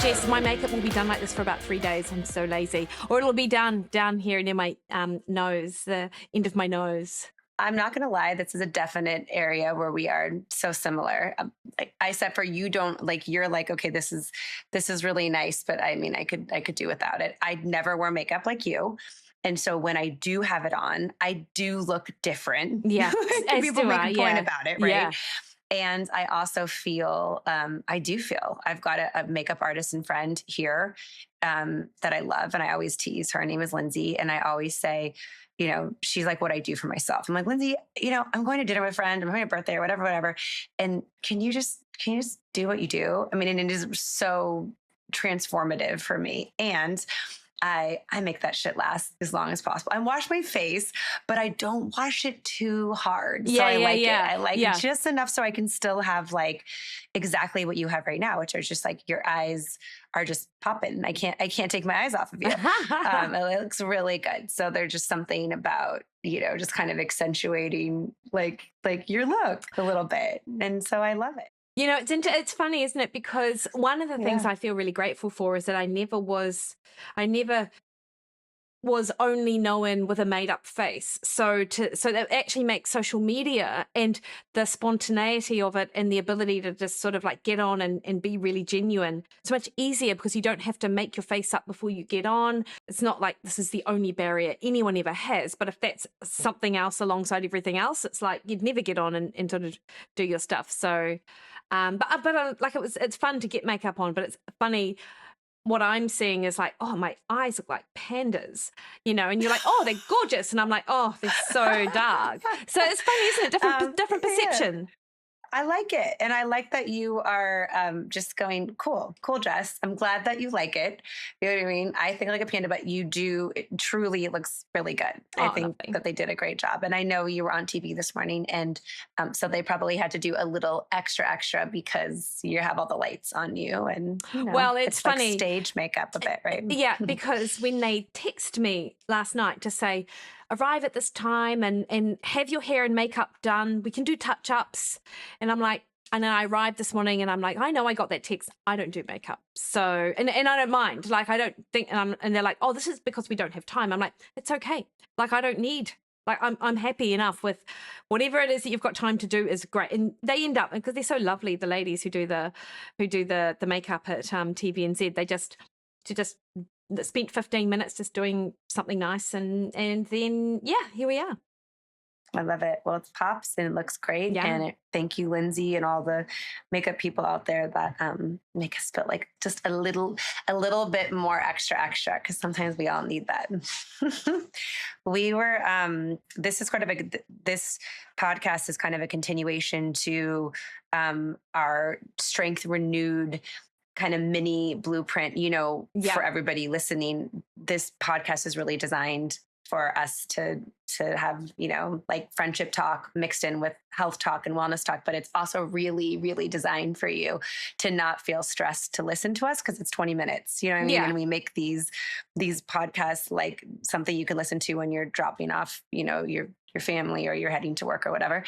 Jess, my makeup will be done like this for about 3 days. I'm so lazy. Or it'll be down here near my nose, the end of my nose. I'm not going to lie. This is a definite area where we are so similar. Except for you don't like, you're like, okay, this is really nice. But I mean, I could do without it. I never wear makeup like you. And so when I do have it on, I do look different. Yeah. People make a point about it, right? Yeah. And I also feel, I've got a makeup artist and friend here that I love. And I always tease her. Her name is Lindsay. And I always say, you know, she's like what I do for myself. I'm like, Lindsay, you know, I'm going to dinner with a friend, I'm having a birthday or whatever. And can you just do what you do? I mean, and it is so transformative for me. And I make that shit last as long as possible. I wash my face, but I don't wash it too hard. So I like it. I like it just enough so I can still have like exactly what you have right now, which are just like your eyes are just popping. I can't take my eyes off of you. It looks really good. So there's just something about, you know, just kind of accentuating like your look a little bit. And so I love it. You know, it's funny, isn't it? Because one of the things I feel really grateful for is that I never was only known with a made up face. So that actually makes social media and the spontaneity of it and the ability to just sort of like get on and be really genuine so much easier, because you don't have to make your face up before you get on. It's not like this is the only barrier anyone ever has. But if that's something else alongside everything else, it's like you'd never get on and sort of do your stuff. So but like it's fun to get makeup on, but it's funny. What I'm seeing is like, oh, my eyes look like pandas, you know, and you're like, oh, they're gorgeous. And I'm like, oh, they're so dark. So it's funny, isn't it? Different perception. I like it. And I like that you are just going, cool, Jess. I'm glad that you like it. You know what I mean? I think like a panda, but you do, it truly looks really good. I think that they did a great job. And I know you were on TV this morning. And so they probably had to do a little extra because you have all the lights on you. And, you know, well, it's funny. Like stage makeup a bit, right? Yeah, because when they text me last night to say, arrive at this time and have your hair and makeup done, we can do touch-ups. And I'm like, and then I arrived this morning and I'm like, I know I got that text. I don't do makeup. So, and I don't mind. Like, I don't think, and they're like, oh, this is because we don't have time. I'm like, it's okay. Like, I don't need, like, I'm happy enough with whatever it is that you've got time to do is great. And they end up, because they're so lovely, the ladies who do the makeup at TVNZ, they just spent 15 minutes just doing something nice. And then, here we are. I love it. Well, it's pops and it looks great. Yeah. And thank you, Lindsay, and all the makeup people out there that make us feel like just a little bit more extra, because sometimes we all need that. We were, this podcast is kind of a continuation to our Strength Renewed kind of mini blueprint, you know, for everybody listening. This podcast is really designed for us to have, you know, like friendship talk mixed in with health talk and wellness talk, but it's also really, really designed for you to not feel stressed to listen to us, because it's 20 minutes, you know what I mean? And we make these podcasts like something you can listen to when you're dropping off, you know, your family or you're heading to work or whatever.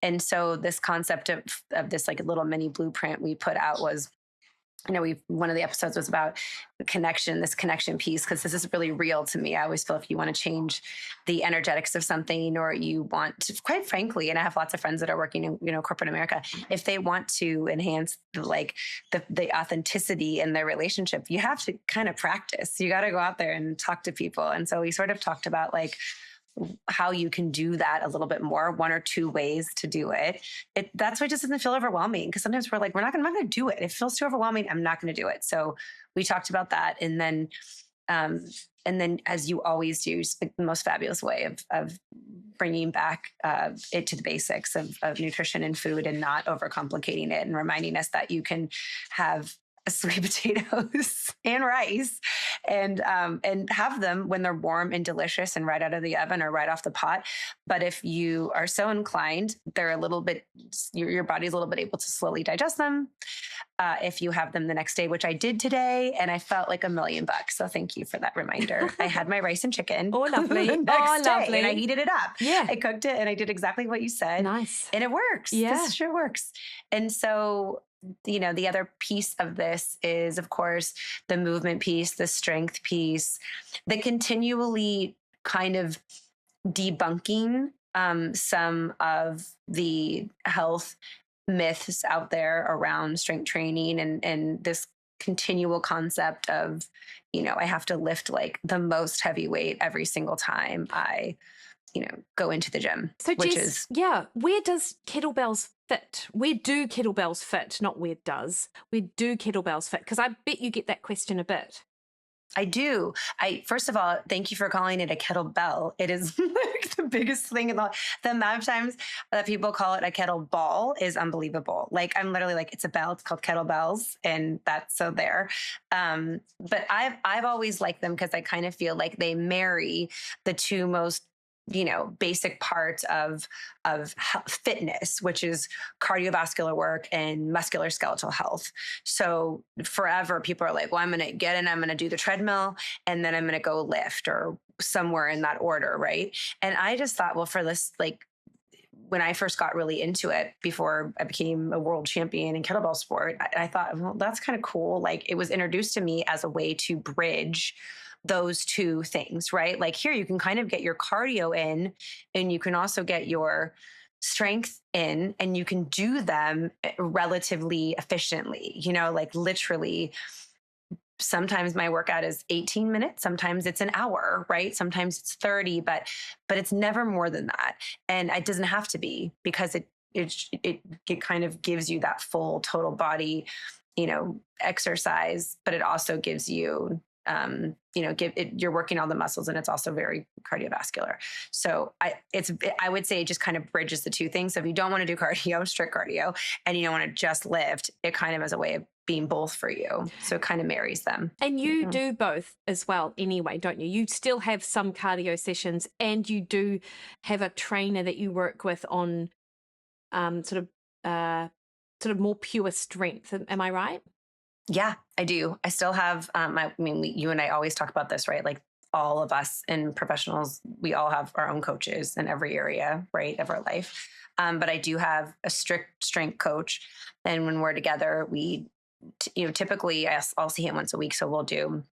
And so this concept of this like a little mini blueprint we put out was, you know, one of the episodes was about this connection piece, because this is really real to me. I always feel if you want to change the energetics of something, or you want to, quite frankly, and I have lots of friends that are working in, you know, corporate America, if they want to enhance the authenticity in their relationship, you have to kind of practice. You got to go out there and talk to people. And so we sort of talked about like how you can do that a little bit more, 1 or 2 ways to do it. That's why it just doesn't feel overwhelming, because sometimes we're like, I'm not going to do it. If it feels too overwhelming, I'm not going to do it. So we talked about that. And then as you always do, the most fabulous way of bringing back it to the basics of nutrition and food, and not overcomplicating it, and reminding us that you can have sweet potatoes and rice and have them when they're warm and delicious and right out of the oven or right off the pot. But if you are so inclined, they're a little bit, your body's a little bit able to slowly digest them. If you have them the next day, which I did today, and I felt like $1 million. So thank you for that reminder. I had my rice and chicken. Oh, lovely. Lovely. And I heated it up. Yeah. I cooked it and I did exactly what you said. Nice. And it works. Yeah. This sure works. And so the other piece of this is, of course, the movement piece, the strength piece, the continually kind of debunking some of the health myths out there around strength training, and this continual concept of, I have to lift like the most heavy weight every single time I, go into the gym. So which Jess, is where does kettlebells fit? Where do kettlebells fit? Not where does. Where do kettlebells fit? Because I bet you get that question a bit. I do. First of all, thank you for calling it a kettlebell. It is like the biggest thing in the amount of times that people call it a kettlebell is unbelievable. Like, I'm literally like, it's a bell. It's called kettlebells, and that's so there. But I've always liked them because I kind of feel like they marry the two most basic parts of fitness, which is cardiovascular work and musculoskeletal health. So forever people are like, well, I'm going to get in, I'm going to do the treadmill, and then I'm going to go lift, or somewhere in that order. Right. And I just thought, well, for this, like, when I first got really into it, before I became a world champion in kettlebell sport, I thought, well, that's kind of cool. Like, it was introduced to me as a way to bridge those two things, right? Like, here you can kind of get your cardio in, and you can also get your strength in, and you can do them relatively efficiently, like literally. Sometimes my workout is 18 minutes, sometimes it's an hour, right? Sometimes it's 30, but it's never more than that. And it doesn't have to be, because it kind of gives you that full total body, exercise, but it also gives you you're working all the muscles, and it's also very cardiovascular. So I would say it just kind of bridges the two things. So if you don't want to do cardio, strict cardio, and you don't want to just lift, it kind of is a way of being both for you. So it kind of marries them. And you do both as well anyway, don't you? You still have some cardio sessions, and you do have a trainer that you work with on sort of more pure strength. Am I right? Yeah, I do. I still have, you and I always talk about this, right? Like, all of us in professionals, we all have our own coaches in every area, right, of our life. But I do have a strict strength coach. And when we're together, we, typically I'll see him once a week. So we'll do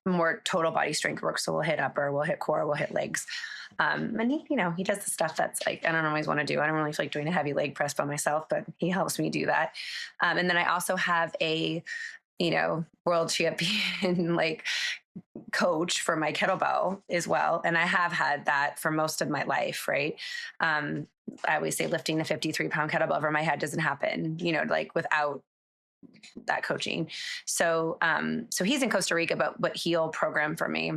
more total body strength work. So we'll hit upper, we'll hit core, we'll hit legs. And he does the stuff that's like, I don't always want to do. I don't really feel like doing a heavy leg press by myself, but he helps me do that. And then I also have a, world champion, like, coach for my kettlebell as well. And I have had that for most of my life. Right. I always say lifting a 53-pound kettlebell over my head doesn't happen, like, without that coaching. So he's in Costa Rica, but he'll program for me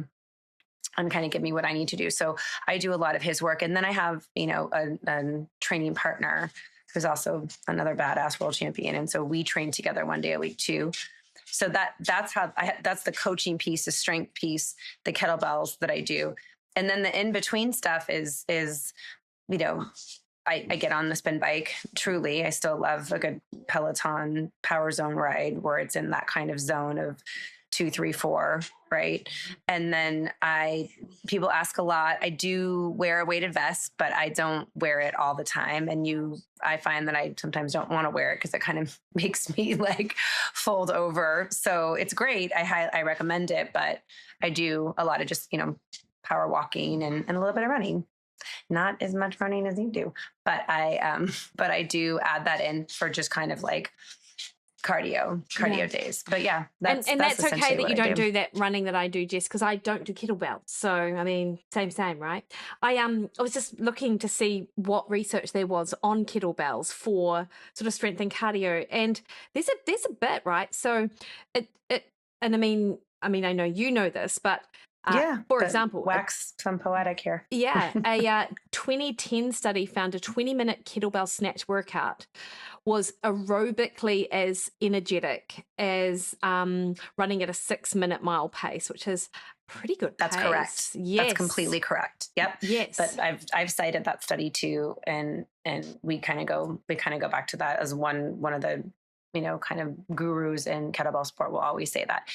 and kind of give me what I need to do. So I do a lot of his work. And then I have, a training partner who's also another badass world champion. And so we train together one day a week too. So that's the coaching piece, the strength piece, the kettlebells that I do. And then the in-between stuff is, I get on the spin bike. Truly, I still love a good Peloton power zone ride where it's in that kind of zone of 2, 3, 4, right? And then people ask a lot. I do wear a weighted vest, but I don't wear it all the time. And I find that I sometimes don't want to wear it because it kind of makes me like fold over. So it's great. I recommend it, but I do a lot of just, power walking and a little bit of running. Not as much running as you do, but I do add that in for just kind of like cardio days. But yeah, that's okay that you don't do that running that I do, Jess, because I don't do kettlebells. So I mean, same, right? I was just looking to see what research there was on kettlebells for sort of strength and cardio, and there's a bit, right? So it and I mean I know you know this, but for example, wax some poetic here. Yeah, a 2010 study found a 20-minute kettlebell snatch workout was aerobically as energetic as running at a 6-minute mile pace, which is pretty good. That's pace. Correct. Yes, that's completely correct. Yep. Yes, but I've cited that study too, and we kind of go back to that as one of the kind of gurus in kettlebell sport will always say that.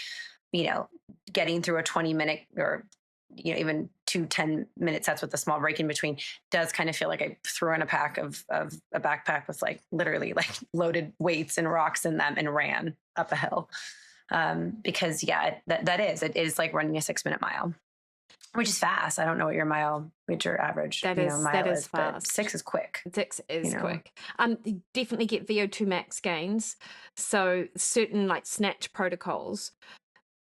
Getting through a 20-minute or even 2 10-minute sets with a small break in between, does kind of feel like I threw in a backpack with like literally like loaded weights and rocks in them and ran up a hill. Because it is like running a 6-minute mile, which is fast. I don't know what your average mile is fast. but 6 is quick. 6 is quick. You definitely get VO2 max gains. So certain like snatch protocols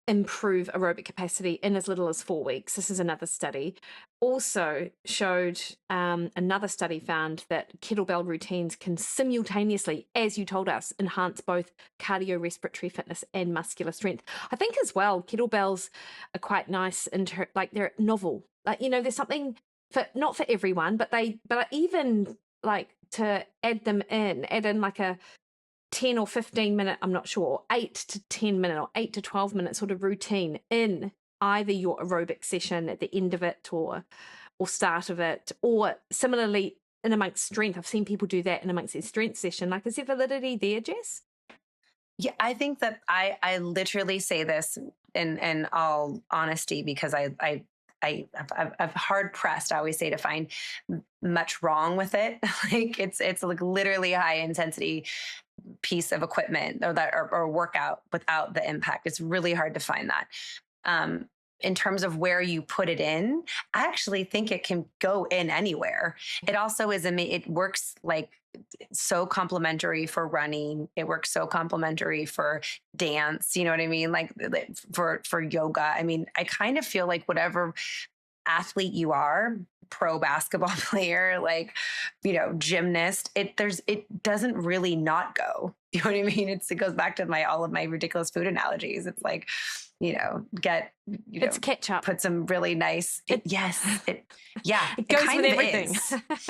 improve aerobic capacity in as little as 4 weeks. This is another study. Also showed, another study found that kettlebell routines can simultaneously, as you told us, enhance both cardiorespiratory fitness and muscular strength. I think as well, kettlebells are quite nice, like they're novel. Like, there's something not for everyone, but even like to add in like a 10 or 15 minute, I'm not sure, 8 to 10 minute or 8 to 12 minute sort of routine in either your aerobic session at the end of it or start of it, or similarly in amongst strength. I've seen people do that in amongst their strength session. Like, is there validity there, Jess? Yeah, I think that I literally say this in all honesty, because I've hard pressed, I always say, to find much wrong with it. Like it's like literally a high intensity piece of equipment or workout without the impact. It's really hard to find that. In terms of where you put it in, I actually think it can go in anywhere. It also it works like so complementary for running. It works so complementary for dance. You know what I mean? Like for yoga. I mean, I kind of feel like whatever athlete you are, pro basketball player, like, gymnast, it doesn't really not go. You know what I mean? It goes back to all of my ridiculous food analogies. It's like, it's ketchup. Put some really nice, it goes with everything.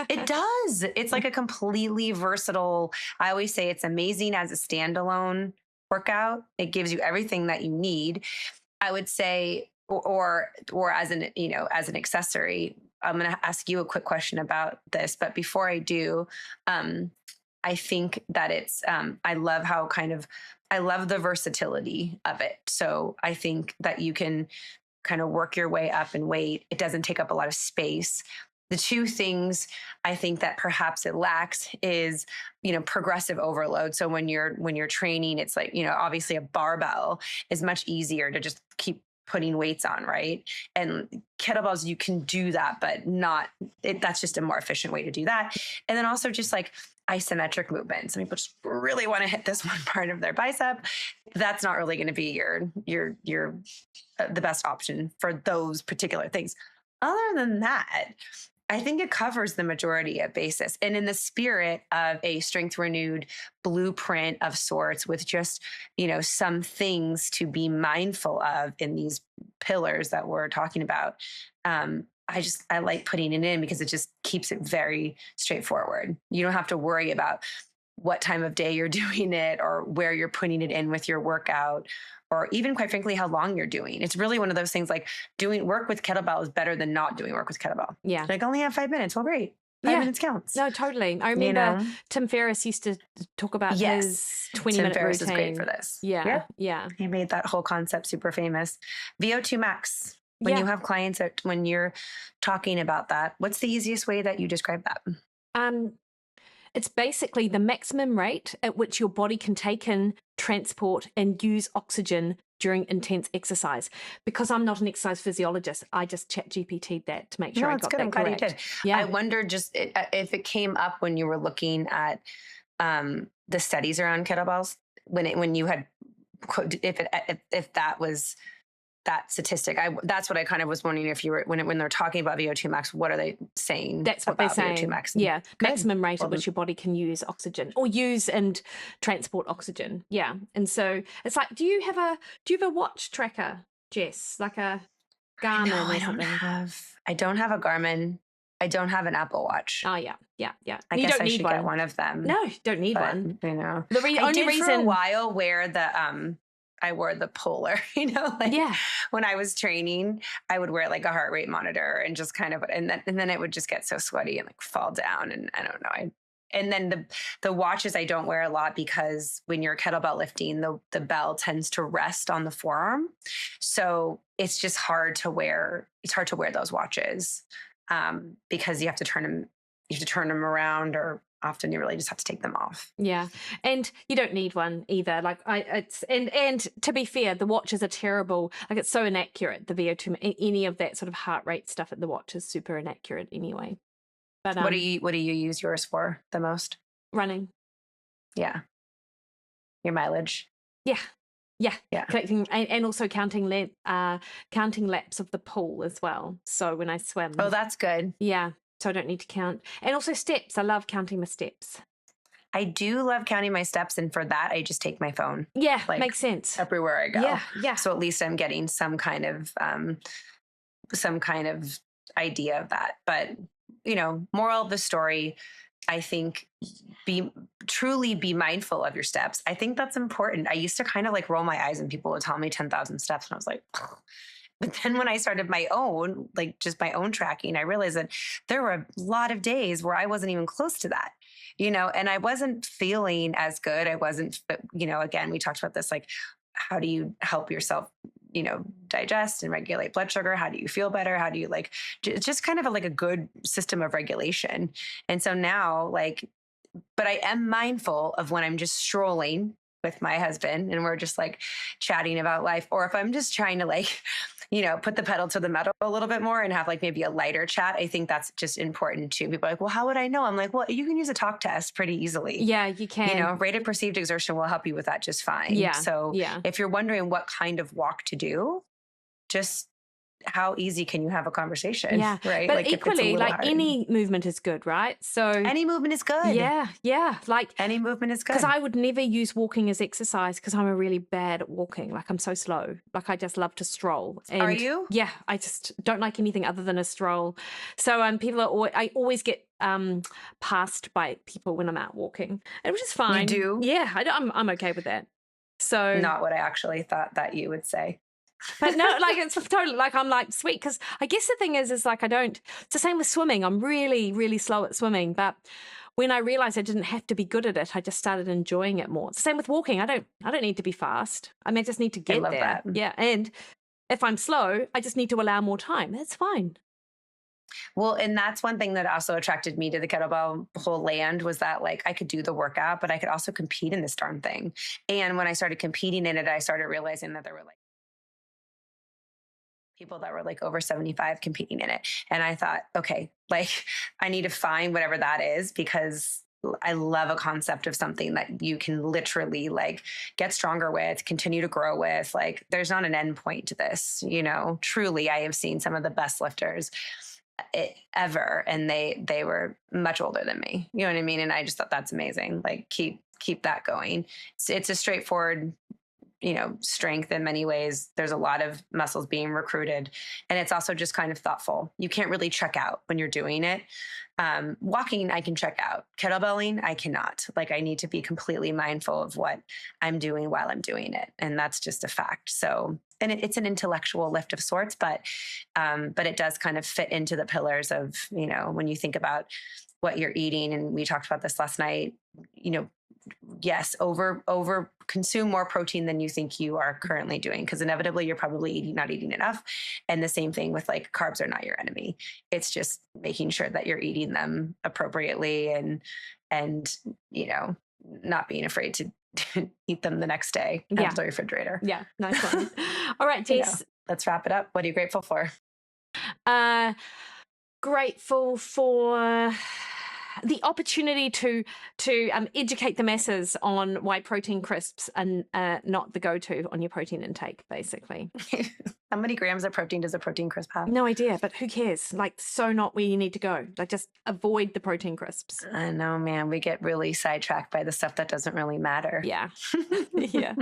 It does. It's like a completely versatile, I always say it's amazing as a standalone workout. It gives you everything that you need. I would say, or as an accessory. I'm going to ask you a quick question about this, but before I do, I think that it's, I love the versatility of it. So I think that you can kind of work your way up in weight. It doesn't take up a lot of space. The two things I think that perhaps it lacks is, progressive overload. So when you're training, it's like, obviously a barbell is much easier to just keep putting weights on, right? And kettlebells, you can do that, but that's just a more efficient way to do that. And then also just like isometric movements. Some people just really want to hit this one part of their bicep. That's not really going to be your the best option for those particular things. Other than that, I think it covers the majority of bases. And in the spirit of a strength renewed blueprint of sorts, with just, some things to be mindful of in these pillars that we're talking about, I like putting it in because it just keeps it very straightforward. You don't have to worry about what time of day you're doing it or where you're putting it in with your workout, or even, quite frankly, how long you're doing. It's really one of those things, like doing work with kettlebell is better than not doing work with kettlebell. Yeah. Like, only have 5 minutes. Well, great. 5 minutes counts. No, totally. I remember Tim Ferriss used to talk about his 20-minute Tim Ferriss routine. is great for this. Yeah. He made that whole concept super famous. VO2 max. When you have clients, when you're talking about that, what's the easiest way that you describe that? It's basically the maximum rate at which your body can take in, transport, and use oxygen during intense exercise. Because I'm not an exercise physiologist, I just chat GPT'd that to make sure I got that correct. I'm glad you did. Yeah. I wonder just if it came up when you were looking at the studies around kettlebells, when you had, if that was that statistic. That's what I kind of was wondering, if you were, when they're talking about VO2 max, what are they saying? That's what they're saying. VO2 max? Yeah. Good. Maximum rate at which your body can use oxygen, or use and transport oxygen. Yeah. And so it's like, do you have a watch tracker, Jess? Like a Garmin or something? I don't have a Garmin. I don't have an Apple Watch. Oh, yeah. I guess I should get one of them. No, you don't need one. The only reason for a while wear I wore the Polar, when I was training, I would wear like a heart rate monitor and just kind of, and then it would just get so sweaty and like fall down. And I don't know, And then the watches I don't wear a lot because when you're kettlebell lifting, the bell tends to rest on the forearm. So it's just hard to wear. It's hard to wear those watches because you have to turn them around, or often you really just have to take them off. Yeah. And you don't need one either. Like and to be fair, the watches are terrible. Like it's so inaccurate, the VO2, any of that sort of heart rate stuff at the watch is super inaccurate anyway. But what do you use yours for the most? Running. Yeah. Your mileage. Yeah. Yeah. Yeah. Collecting and also counting laps of the pool as well. So when I swim. Oh, that's good. Yeah. So I don't need to count. And also steps. I love counting my steps. I do love counting my steps. And for that, I just take my phone. Yeah. Like, makes sense. Everywhere I go. Yeah. Yeah. So at least I'm getting some kind of idea of that. But, moral of the story, I think truly be mindful of your steps. I think that's important. I used to kind of like roll my eyes when people would tell me 10,000 steps. And I was like, ugh. But then when I started my own, like just my own tracking, I realized that there were a lot of days where I wasn't even close to that, and I wasn't feeling as good. I wasn't, again, we talked about this, like, how do you help yourself, digest and regulate blood sugar? How do you feel better? How do you just kind of like a good system of regulation? And so now but I am mindful of when I'm just strolling with my husband and we're just like chatting about life, or if I'm just trying to put the pedal to the metal a little bit more and have like maybe a lighter chat. I think that's just important too. People are like, well, how would I know? I'm like, well, you can use a talk test pretty easily. Yeah, you can. Rated perceived exertion will help you with that just fine. Yeah. So if you're wondering what kind of walk to do, just how easy can you have a conversation? Yeah. Right. But equally, any movement is good, right? So any movement is good. Yeah. Yeah. Like any movement is good. Because I would never use walking as exercise because I'm really bad at walking. Like I'm so slow. Like I just love to stroll. And are you? Yeah. I just don't like anything other than a stroll. So I always get passed by people when I'm out walking, which is fine. You do? Yeah. I'm okay with that. So not what I actually thought that you would say. But no, it's totally I'm sweet, because I guess the thing is it's the same with swimming. I'm really, really slow at swimming, but when I realized I didn't have to be good at it, I just started enjoying it more. It's the same with walking. I don't need to be fast. I just need to get there. That. Yeah. And if I'm slow, I just need to allow more time. That's fine. Well, and that's one thing that also attracted me to the kettlebell whole land was that I could do the workout, but I could also compete in this darn thing. And when I started competing in it, I started realizing that there were people that were over 75 competing in it. And I thought, okay, I need to find whatever that is, because I love a concept of something that you can literally get stronger with, continue to grow with. There's not an end point to this, truly. I have seen some of the best lifters ever, and they were much older than me. You know what I mean? And I just thought that's amazing. Keep that going. It's a straightforward strength in many ways. There's a lot of muscles being recruited, and it's also just kind of thoughtful. You can't really check out when you're doing it. Walking, I can check out. Kettlebelling, I cannot. I need to be completely mindful of what I'm doing while I'm doing it. And that's just a fact. So, and it's an intellectual lift of sorts, but it does kind of fit into the pillars of, when you think about what you're eating. And we talked about this last night, yes, over consume more protein than you think you are currently doing, because inevitably you're probably not eating enough. And the same thing with carbs are not your enemy. It's just making sure that you're eating them appropriately and not being afraid to eat them the next day out of the refrigerator. Yeah, nice one. All right, Jess. Let's wrap it up. What are you grateful for? Grateful for the opportunity to educate the masses on why protein crisps are not the go-to on your protein intake, basically. How many grams of protein does a protein crisp have? No idea, but who cares? So not where you need to go. Just avoid the protein crisps. I know, man. We get really sidetracked by the stuff that doesn't really matter. Yeah. Yeah.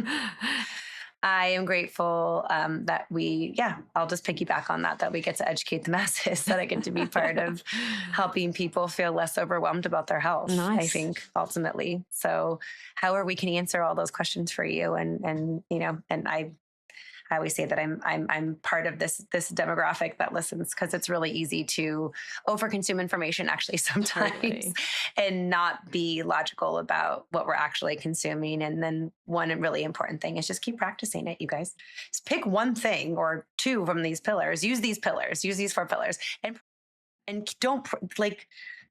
I am grateful that I'll just piggyback on that we get to educate the masses, that I get to be part of helping people feel less overwhelmed about their health. Nice. I think ultimately. So however we can answer all those questions for you. And I always say that I'm part of this demographic that listens, because it's really easy to overconsume information actually sometimes and not be logical about what we're actually consuming. And then one really important thing is just keep practicing it, you guys. Just pick one thing or two from these pillars. Use these 4 pillars, and don't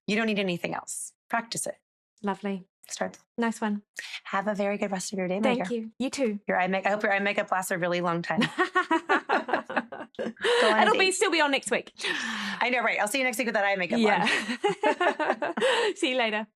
you don't need anything else. Practice it. Lovely. Start. Nice one. Have a very good rest of your day, Thank you. You too. I hope your eye makeup lasts a really long time. It'll still be on next week. I know, right? I'll see you next week with that eye makeup on. See you later.